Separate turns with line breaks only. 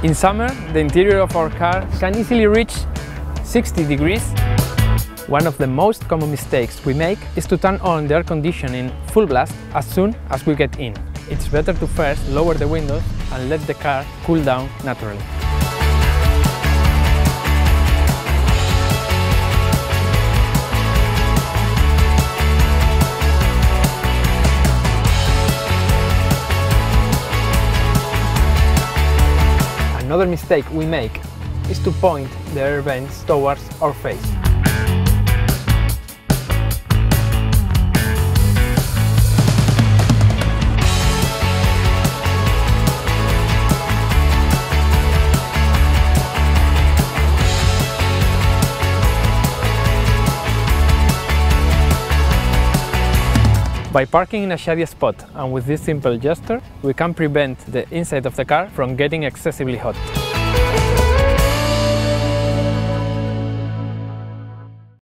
In summer, the interior of our car can easily reach 60 degrees. One of the most common mistakes we make is to turn on the air conditioning full blast as soon as we get in. It's better to first lower the windows and let the car cool down naturally. Another mistake we make is to point the air vents towards our face. By parking in a shady spot and with this simple gesture, we can prevent the inside of the car from getting excessively hot.